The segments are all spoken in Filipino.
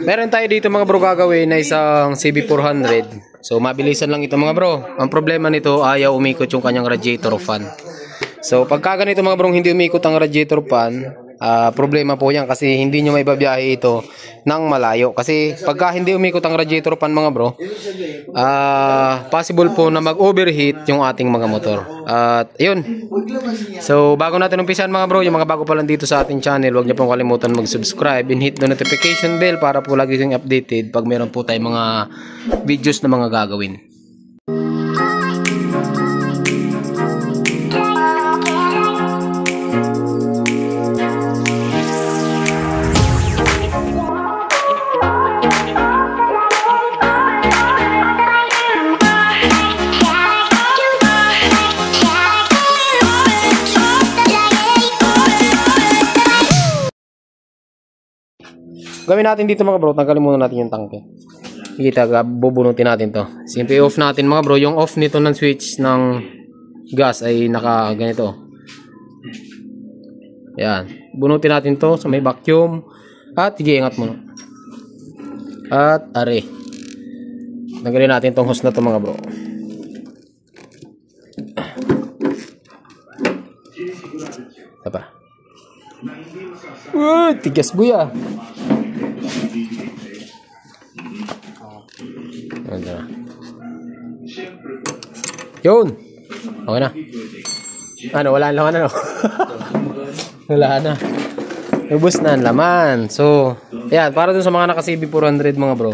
Meron tayo dito mga bro gagawin na isang CB400. So mabilisan lang ito mga bro. Ang problema nito, ayaw umikot yung kanyang radiator fan. So pagka ganito mga bro, hindi umikot ang radiator fan, problema po yan kasi hindi nyo maibabiyahe ito ng malayo. Kasi pagka hindi umikot ang radiator fan mga bro, possible po na mag-overheat yung ating mga motor. At yun. So bago natin umpisan mga bro, yung mga bago pa lang dito sa ating channel, huwag nyo pong kalimutan mag-subscribe and hit the notification bell para po lagi kayong updated pag meron po tayong mga videos na mga gagawin. Gawin natin dito mga bro, tanggalin muna natin yung tangke. Kita, bubunutin natin to. Simple off natin mga bro. Yung off nito ng switch ng gas ay naka ganito. Yan. Bunutin natin to sa may vacuum. At igiingat mo. At are. Tanggalin natin tong hose na to mga bro. Tapa. Tigas buya. Yun. Okay na. Ano, wala ang laman ano. Wala na. Ubus na ang laman. So, ayan, para dun sa mga naka CB400 mga bro.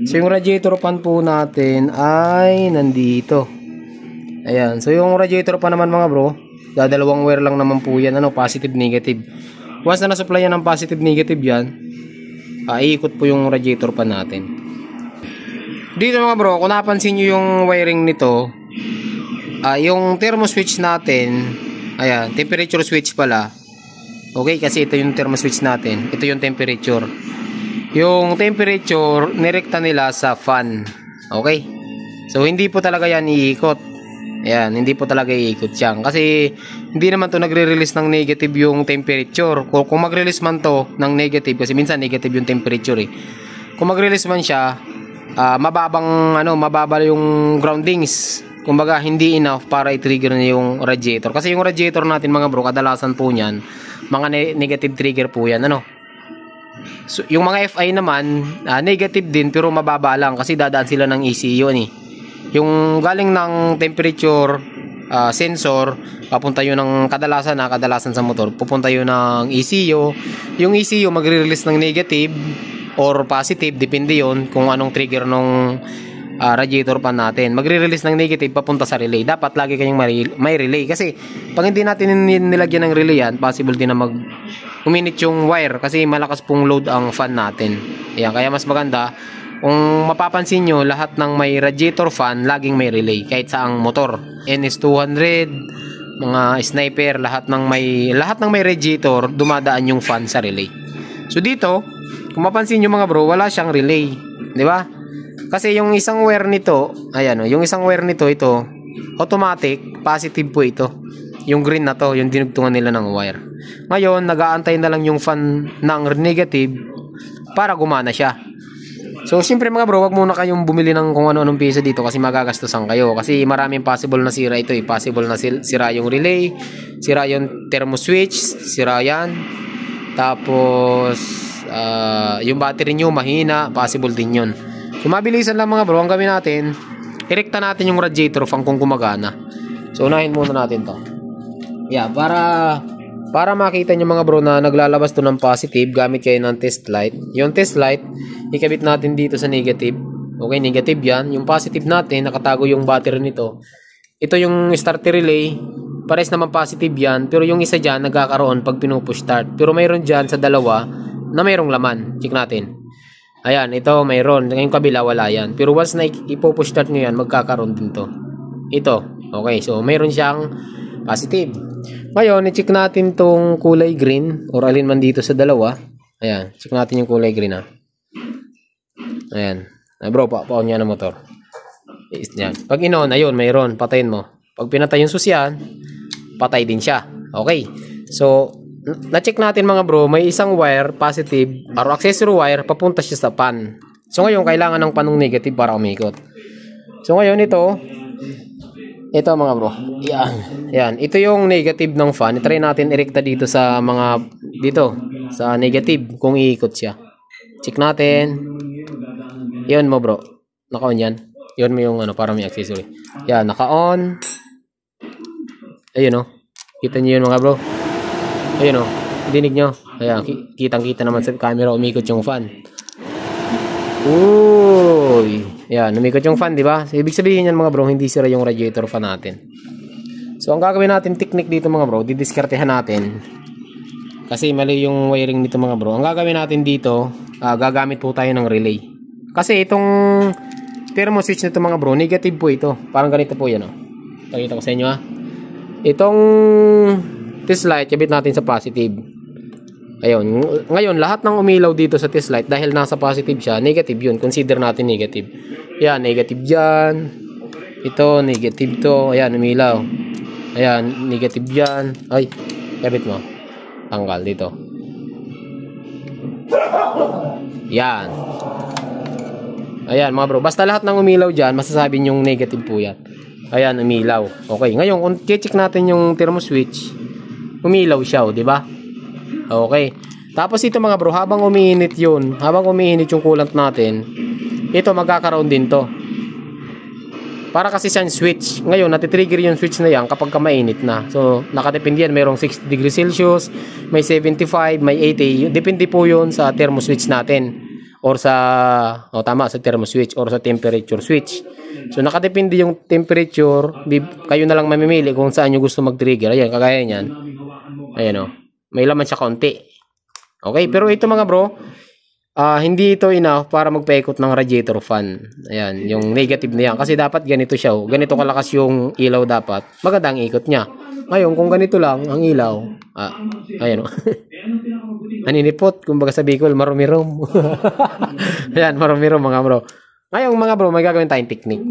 So, yung radiator fan po natin ay nandito. Ayan. So, yung radiator fan naman mga bro, dadalawang wire lang naman po yan. Ano, positive, negative. Once na nasupply yan ng positive, negative yan, iikot po yung radiator fan natin. Dito mga bro, kung napansin nyo yung wiring nito, yung thermo switch natin, ayan, temperature switch pala. Okay, kasi ito yung thermo switch natin. Ito yung temperature. Yung temperature, nirekta nila sa fan. Okay? So, hindi po talaga yan iikot. Ayan, hindi po talaga iikot yan. Kasi, hindi naman to nagre-release ng negative yung temperature. Kung mag-release man to ng negative, kasi minsan negative yung temperature eh. Kung mag-release man siya, mababa yung groundings. Kumbaga hindi enough para i-trigger niya yung radiator. Kasi yung radiator natin mga bro, kadalasan po niyan, mga negative trigger po yan. Ano? So, yung mga FI naman, negative din pero mababa lang kasi dadaan sila ng ECU ni. Yung galing ng temperature sensor, papunta yun ng kadalasan sa motor, pupunta yun ng ECU. Yung ECU magre-release ng negative or positive, depende yun kung anong trigger nung radiator fan natin. Magre-release ng negative papunta sa relay. Dapat lagi kayong may relay kasi pag hindi natin nilagyan ng relay yan, possible din na uminit yung wire kasi malakas pong load ang fan natin. Ayan, kaya mas maganda kung mapapansin nyo, lahat ng may radiator fan laging may relay kahit saang motor. NS200, mga sniper, lahat ng may radiator, dumadaan yung fan sa relay. So dito, kung mapansin nyo mga bro, wala siyang relay, di ba? Kasi yung isang wire nito, ayan o, yung isang wire nito, ito, automatic, positive po ito. Yung green na to, yung dinugtungan nila ng wire. Ngayon, nag-aantay na lang yung fan ng negative para gumana siya. So, siyempre mga bro, wag muna kayong bumili ng kung ano-anong piso dito kasi magagastusan kayo. Kasi maraming possible na sira ito eh. Possible na sira yung relay, sira yung thermo switch, sira yan. Tapos, yung battery nyo mahina, possible din yun. So, mabilisan lang mga bro, ang gawin natin, irekta natin yung radiator fan kung gumagana. So, unahin muna natin to. Yeah, para makita nyo mga bro na naglalabas to ng positive, gamit kayo ng test light. Yung test light, ikabit natin dito sa negative. Okay, negative yan. Yung positive natin, nakatago yung battery nito. Ito yung starter relay. Pares naman positive yan. Pero yung isa dyan, nagkakaroon pag pinupush start. Pero mayroon dyan sa dalawa na mayroong laman. Check natin. Ayan, ito mayroon. Yung kabila wala yan. Pero once na ipo-push start nyo yan, magkakaroon din to. Ito. Okay, so mayroon siyang positive. Ngayon, i-check natin tong kulay green or alin man dito sa dalawa. Ayan, check natin yung kulay green ha. Ayan. Ay bro, pa-on niya ng motor. Yan. Pag in-on, ayun, mayroon. Patayin mo. Pag pinatay yung susyan, patay din siya. Okay. So, na-check natin mga bro, may isang wire positive or accessory wire papunta siya sa fan. So ngayon kailangan ng panong negative para umikot. So ngayon ito mga bro. Yan. Ito yung negative ng fan. I-try natin irekta dito sa sa negative kung iikot siya. Check natin. Yun mo bro. Naka-on yan. Yun mo yung para may accessory. Yan, naka-on. Ayun Kita niyo yun mga bro. Ayun dinig nyo. Ayan, kitang-kita naman sa camera umikot yung fan. Uy. Ayan, umikot yung fan, di ba? So, ibig sabihin yan mga bro, hindi sira yung radiator fan natin. So, ang gagawin natin technique dito mga bro, didiskartehan natin. Kasi mali yung wiring dito mga bro. Ang gagawin natin dito, gagamit po tayo ng relay. Kasi itong thermo switch nito mga bro, negative po ito. Parang ganito po yan Pakita ko sa inyo Itong test light, kabit natin sa positive. Ayun. Ngayon, lahat ng umilaw dito sa test light, dahil nasa positive siya, negative yun. Consider natin negative. Yan, negative dyan. Ito, negative to. Ayan, umilaw. Ayan, negative dyan. Ay, kabit mo. Tanggal dito. Yan. Ayan, mga bro. Basta lahat ng umilaw dyan, masasabi yung negative po yan. Ayan, umilaw. Okay, ngayon, kung check natin yung thermo switch, umilaw siya, di ba? Okay. Tapos ito mga bro, habang umiinit yung coolant natin, ito magkakaroon din to. Para kasi siyang switch. Ngayon, natitrigger yung switch na yan kapag mainit na. So, nakadepende yan. Mayroong 60 degrees Celsius, may 75, may 80. Depende po yun sa thermo switch natin. Or sa, sa thermo switch or sa temperature switch. So, nakadepende yung temperature. Kayo na lang mamimili kung saan nyo gusto mag-trigger. Ayan, kagaya nyan. Ayan may laman siya konti. Okay, pero ito mga bro, hindi ito enough para magpaikot ng radiator fan. Ayan, yung negative na yan. Kasi dapat ganito siya. Ganito kalakas yung ilaw dapat. Maganda ang ikot niya. Ngayon, kung ganito lang ang ilaw, ayan naninipot. Kumbaga sa Bicol, marumirom. Ayan, marumirom mga bro. Ngayon mga bro, may gagawin tayong technique.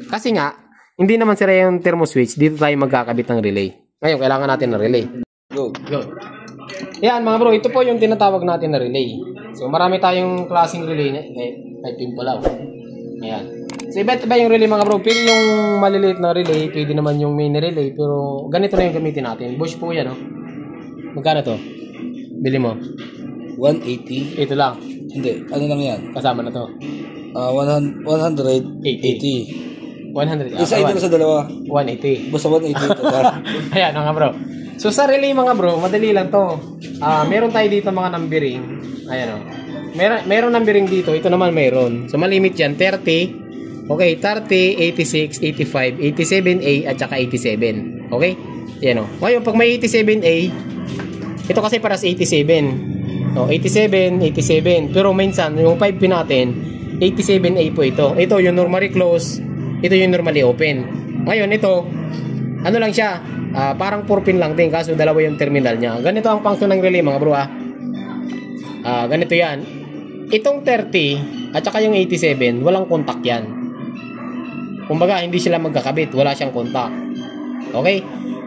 Kasi nga, hindi naman sira yung thermo switch. Dito tayo magkakabit ng relay. Ngayon, kailangan natin ng relay. Go. Yan mga bro, ito po yung tinatawag natin na relay. So marami tayong klaseng relay type pimpalaw. Ayan. So iba yung relay mga bro. Pero yung maliliit na relay, pwede naman yung mini relay. Pero ganito na yung gamitin natin. Bosch po yan Magkano to? Bili mo? 180. Ito lang. Hindi, ano lang yan? Kasama na to. 180. 100. Isa ito sa dalawa. 180. Basta 180 ito. Ayan mga bro. So sa relay mga bro, madali lang to. Meron tayo dito mga numbering. Ayan meron numbering dito. Ito naman meron. So malimit yan. 30. Okay, 30, 86, 85, 87A at saka 87. Okay? Yan Ngayon, pag may 87A, ito kasi para sa 87. 87, 87. Pero minsan, yung 5 pin natin, 87A po ito. Ito yung normally close. Ito yung normally open. Ngayon, ito, ano lang siya, parang 4 pin lang din kaso dalawa yung terminal niya. Ganito ang function ng relay mga bro ganito yan. Itong 30 at saka yung 87 walang contact yan. Kumbaga hindi sila magkakabit, wala siyang contact. Okay?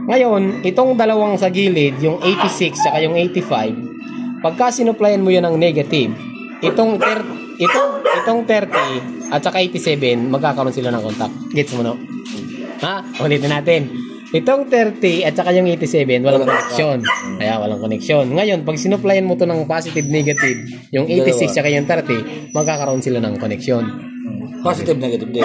Ngayon, itong dalawang sa gilid, yung 86 at saka yung 85, pagka sinuplayan mo yan ng negative, itong 30 at saka 87 magkakaroon sila ng contact. Gets mo ulitin natin. Itong 30 at saka yung 87, walang connection. Kaya walang connection. Ngayon, pag sinuplayan mo to ng positive, negative, yung 86 at saka yung 30, magkakaroon sila ng connection. Positive, negative din.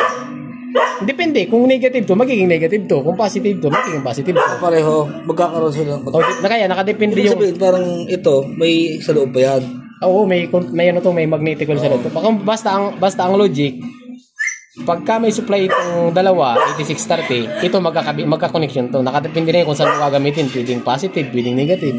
Depende. Kung negative to, magiging negative to. Kung positive to, magiging positive to. Pareho, magkakaroon sila ng connection. Kaya, nakadepende yung... Sabihin, parang ito, may sa loob pa yan. Oo, may magnetic sa loob. Basta ang logic, pagka may supply itong dalawa, 8630, ito magka-connection to. Nakadepende rin kung saan mo gagamitin. Pwedeng positive, pwedeng negative.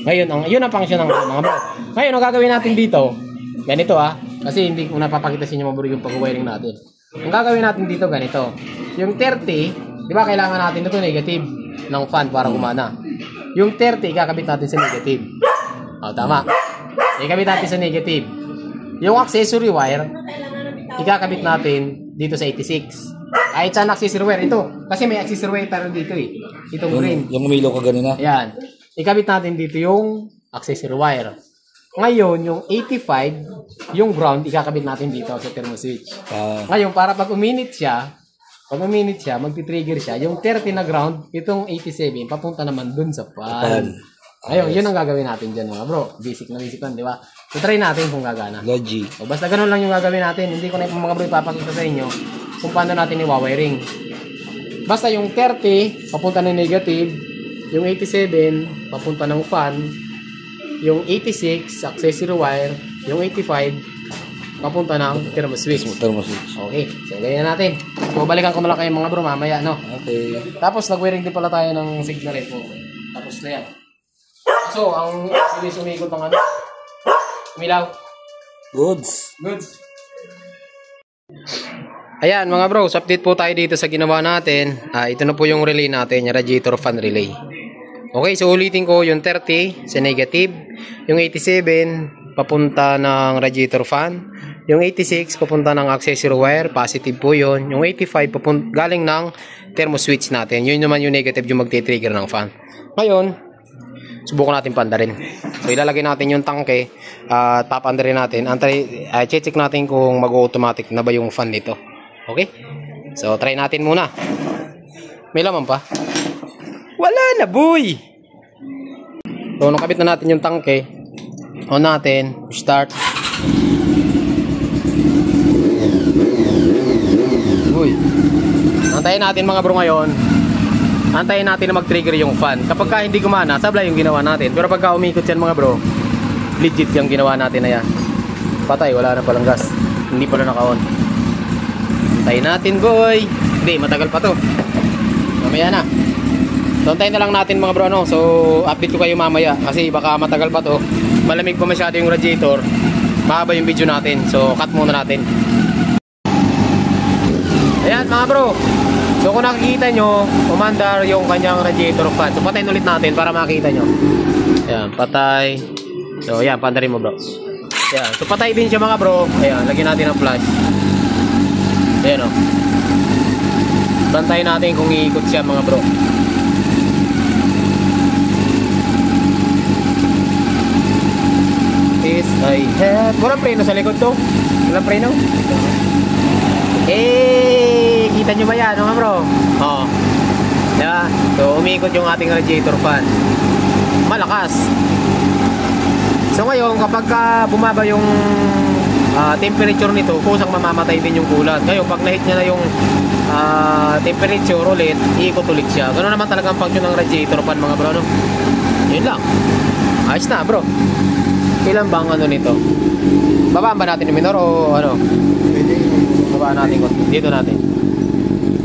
Ngayon, yun ang function ng mga bro. Ngayon, ang gagawin natin dito, ganito kasi hindi ko napapakita sa inyo mabuti yung pag-wiring natin. Ang gagawin natin dito, ganito. Yung 30, di ba kailangan natin ito negative ng fan para gumana. Yung 30, ikakabit natin sa negative. Tama. Ikakabit natin sa negative. Yung accessory wire, ikakabit natin dito sa 86. Saan accessory wire? Ito. Kasi may accessory wire tayo dito Itong green. Yung umilaw ka ganina. Ayan. ikabit natin dito yung accessory wire. Ngayon, yung 85, yung ground, ikakabit natin dito sa thermo switch. Ngayon, para pag uminit siya, magti-trigger siya, yung 30 na ground, itong 87, papunta naman dun sa fan. Ayun, yun ang gagawin natin dyan mga bro. Basic lang, di ba? So, try natin kung gagana. Logic. So, basta ganun lang yung gagawin natin. Hindi ko na mga bro ipapakita sa inyo kung paano natin i-wiring. Basta yung 30, papunta ng negative. Yung 87, papunta ng fan. Yung 86, accessory wire. Yung 85, papunta ng thermo switch. Okay, so ganyan natin. So, balikan ko na lang kayo mga bro mamaya, no? Okay. Tapos, nag-wiring din pala tayo ng signal ito. Tapos na yan. So, ang bilis umikot ng ano? Umilaw. Goods. Ayan mga bro, update po tayo dito sa ginawa natin. Ito na po yung relay natin, yung radiator fan relay. Okay, so ulitin ko yung 30 sa negative. Yung 87, papunta ng radiator fan. Yung 86, papunta ng accessory wire, positive po yun. Yung 85, galing ng thermo switch natin. Yun naman yung negative, yung magti-trigger ng fan. Ngayon, subukan natin pandarin. So ilalagay natin yung tangke at papandarin natin. Check natin kung mag-automatic na ba yung fan nito. Okay? So try natin muna. May laman pa? Wala na boy! So nakabit na natin yung tangke. On natin. Start. Uy. Antayin natin mga bro ngayon. Antayin natin na mag-trigger yung fan. Kapag ka hindi gumana, sablay yung ginawa natin. Pero pagka umikot yan mga bro, legit yung ginawa natin na yan. Patay, wala na palang gas. Hindi pala naka-on. Antayin natin boy. Hindi, matagal pa to. Mamaya na. So antayin na lang natin mga bro, no? So update ko kayo mamaya. Kasi baka matagal pa to. Malamig pa masyado yung radiator. Mahaba yung video natin. So cut muna natin. Ayan mga bro. So kung nakikita nyo, umandar yung kanyang radiator fan. So patayin ulit natin para makita nyo. Ayan, patay. So ayan, pandarin mo bro. Ayan, so patay din siya mga bro. Ayan, lagyan natin ng flash. Ayan o. Bantayin natin kung iikot siya mga bro. This I have. Walang preno sa likod to. Walang preno. Kita nyo ba yan mga bro? Oo. Diba? So umikot yung ating radiator fan. Malakas. So ngayon kapag bumaba yung temperature nito, kusang mamamatay din yung kulat. Ngayon pag na-hit niya na yung temperature ulit, iikot ulit siya. Ganoon naman talaga ang function ng radiator fan mga bro, no? Yun lang. Ayos na bro. Kailan bang ano nito? Babaan ba natin yung minor o ano? Babaan natin dito natin.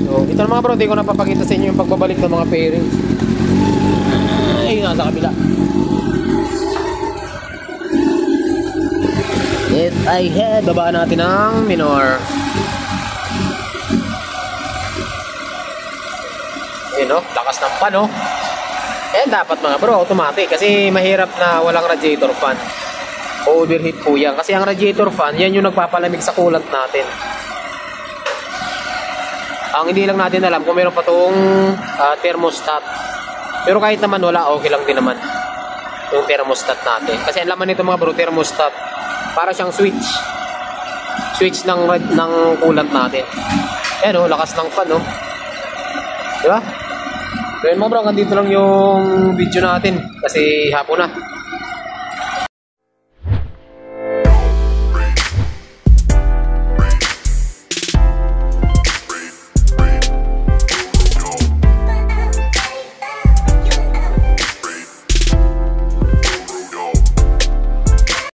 So ito na mga bro, hindi ko napapakita sa inyo yung pagbabalik ng mga fairings. Ay, nasa kabila. Yes, I had. Babaan natin ang minor. Ayun o, lakas ng pan o. Eh dapat mga bro, automatic. Kasi mahirap na walang radiator fan. Overheat po yan. Kasi ang radiator fan, yan yung nagpapalamig sa kulat natin. Ang hindi lang natin alam kung meron pa itong thermostat. Pero kahit naman wala, okay lang din naman yung thermostat natin. Kasi ang laman nito mga bro, thermostat. Para siyang switch. Switch ng kulat natin. Ayan o, lakas ng fan o. Diba? So yun mga bro, hanggang dito lang yung video natin. Kasi hapon na.